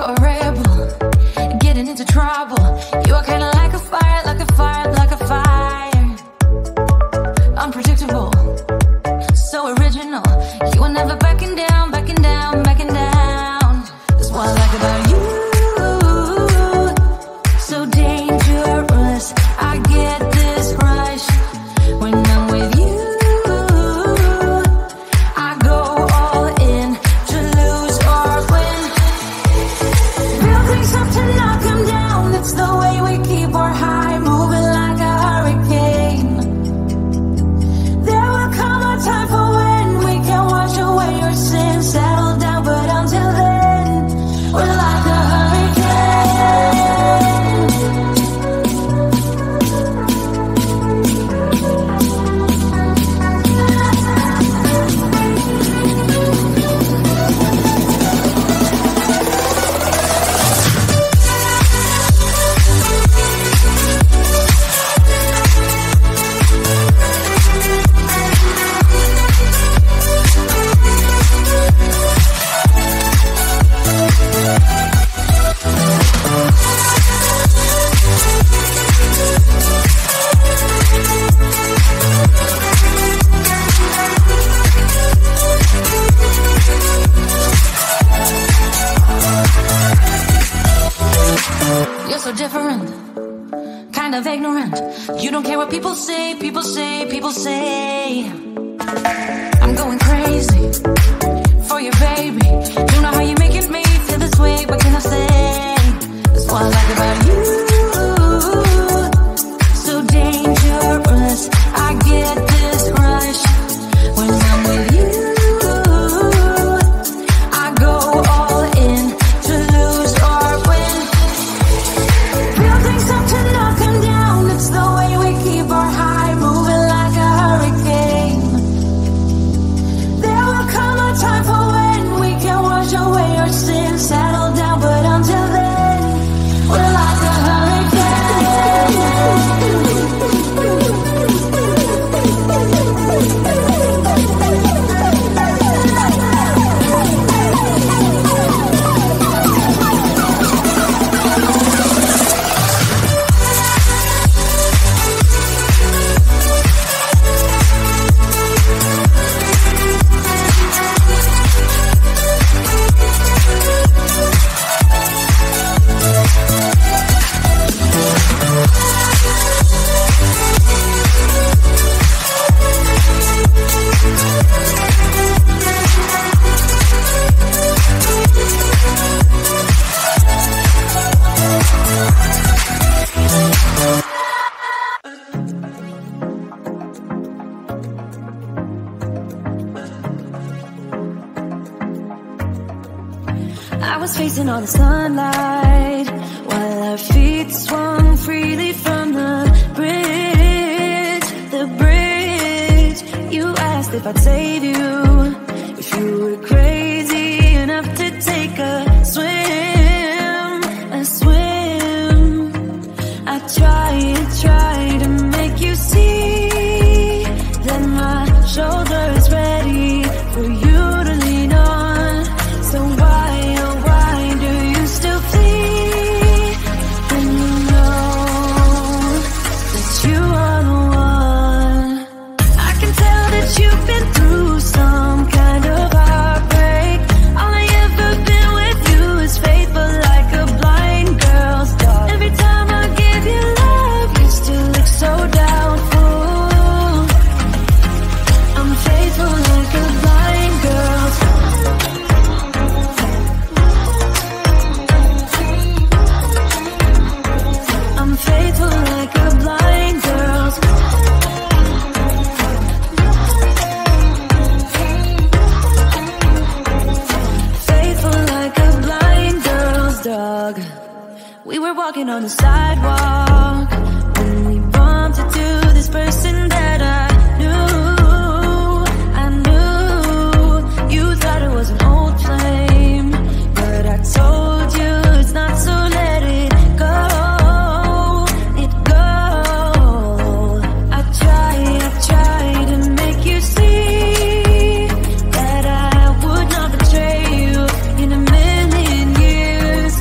You're a rebel, getting into trouble. You are kinda like a fire, like a fire, like a fire. Unpredictable, so original. You are never backing down, backing down, backing down. That's what I like about you. So dangerous, I get this rush when I'm with you. I go all in to lose or win. Real things up to knock them down. It's the way we keep our high, moving like a hurricane. There will come a time for when we can wash away your sins, settle down, but until then, we're like a hurricane. You're so different, kind of ignorant. You don't care what people say, people say, people say. I'm going crazy for you, baby. Don't know how you're making me feel this way. What can I say? That's what I like about you. So dangerous, I get this rush when I'm with you. I go all in to lose or win. Real things up to knock them down. It's the way we keep our high, moving like a hurricane. There will come a time for when we can wash away our sins, settle down, but until then, we're like a I was facing all the sunlight while our feet swung freely from the bridge. The bridge. You asked if I'd save you, if you were crazy enough to take a swim, a swim. I tried to make you see that my shoulder is ready for you to lean on. So why, oh why do you still flee when you know that you are the one? I can tell that you've been through some kind of heartbreak. All I ever been with you is faithful like a blind girl's dog. Every time I give you love, you still look so doubtful. I'm faithful like a blind girl's dog. I'm faithful like a blind girl's faithful like a blind girl's dog. We were walking on the sidewalk when we bumped into this person that I knew. You thought it was an old flame, but I told you it's not, so let it go. It go. I tried to make you see that I would not betray you in a million years.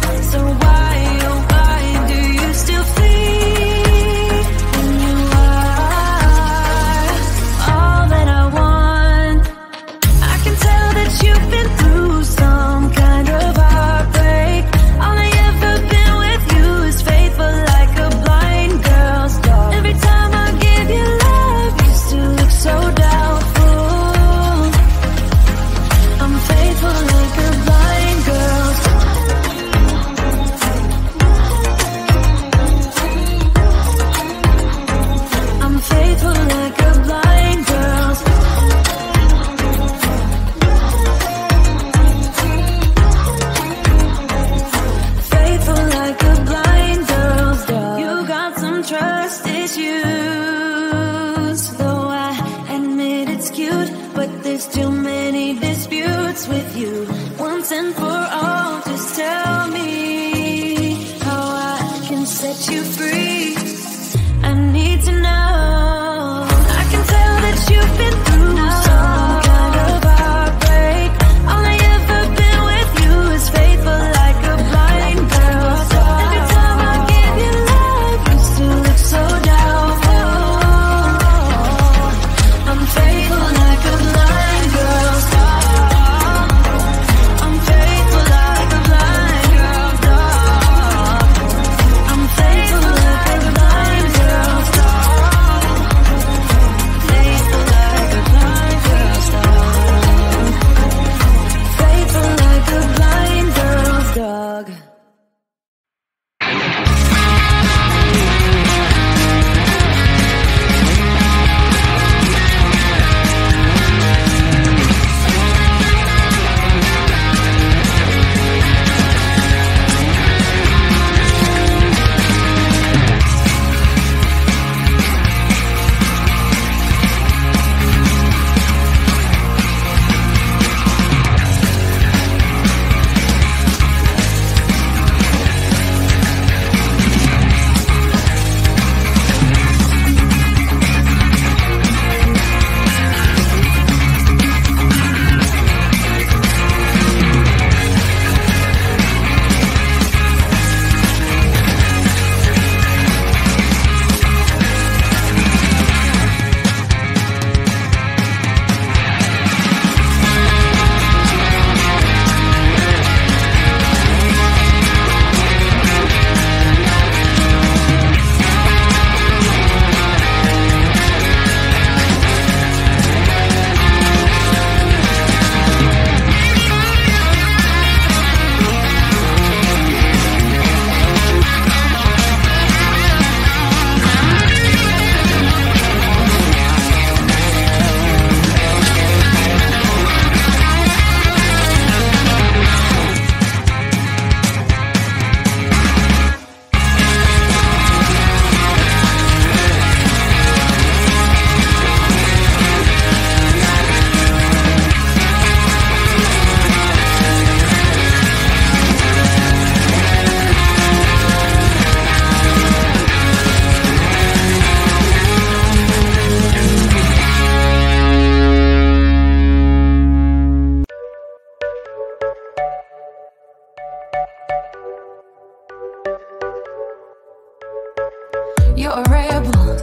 You're a rebel,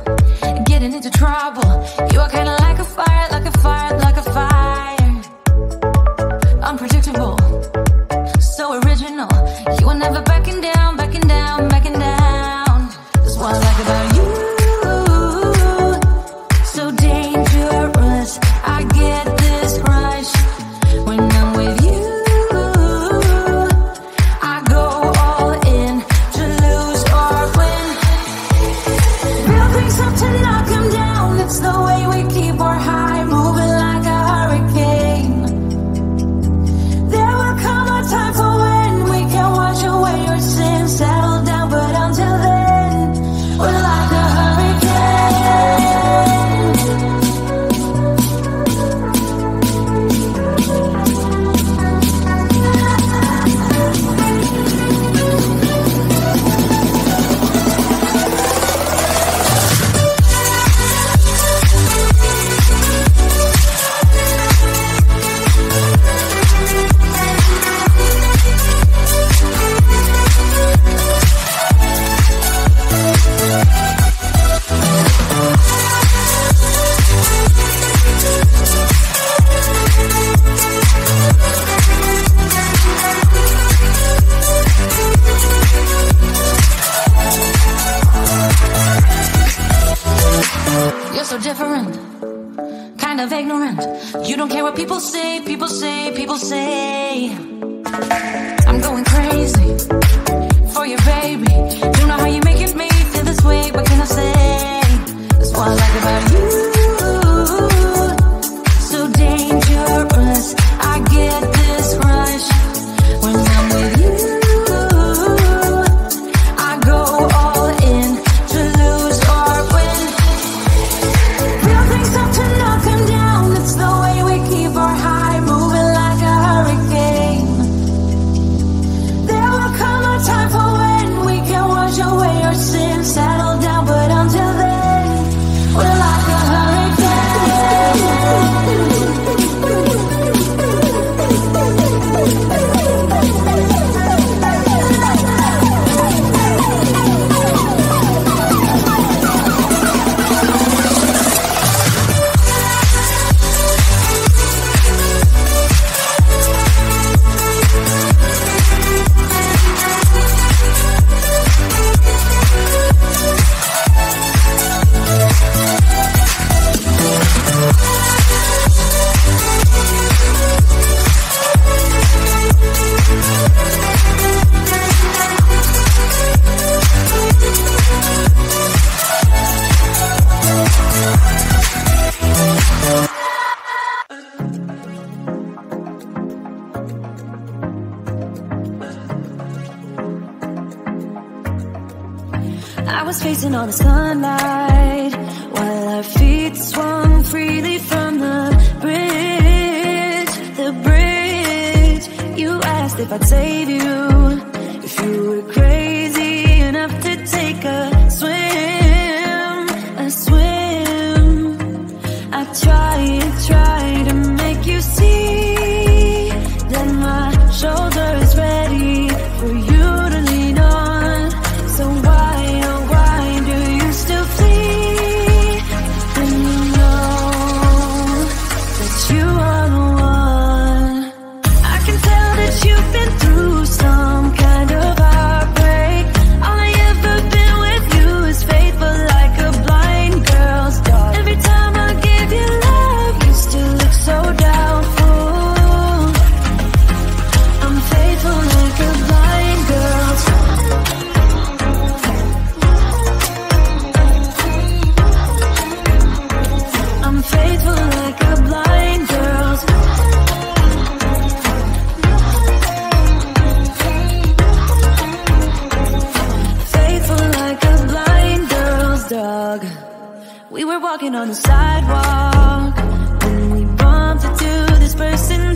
getting into trouble. You are kinda like a fire, like a fire, like a fire. Unpredictable, so original. You are never backing down, backing down, backing down. That's what I like about you. So dangerous, I get this rush when I'm with you. I go all in to lose or win. Real things up to knock 'em down. It's the way we keep our high, moving like a hurricane. There will come a time for when we can wash away your sins, settle down, but until then, we're like a hurricane. You're so different, kind of ignorant. You don't care what people say, people say, people say. I'm going crazy for you, baby. Don't know how you make me feel this way. What can I say? That's what I like about you. So dangerous, I get this rush when I'm with you. I go all in to lose or win. Real things up to knock 'em down. It's the way we keep our high, moving like a hurricane. There will come a time for when we can wash away our sins, settle down, but until then, we're like a I was facing all the sunlight while our feet swung freely from the bridge. The bridge. You asked if I'd save you, if you were crazy enough to take a swim, a swim. I tried to make you see that my shoulder is ready for you to lean on. So why, oh why do you still flee when you know that you are the one? I can tell that you've been through some kind of heartbreak. All I ever been with you is faithful like a blind girl's dog. Every time I give you love, you still look so doubtful. I'm faithful like a blind girl's dog. I'm faithful like a blind girl's faithful like a blind girl's dog. We were walking on the sidewalk when we bumped into this person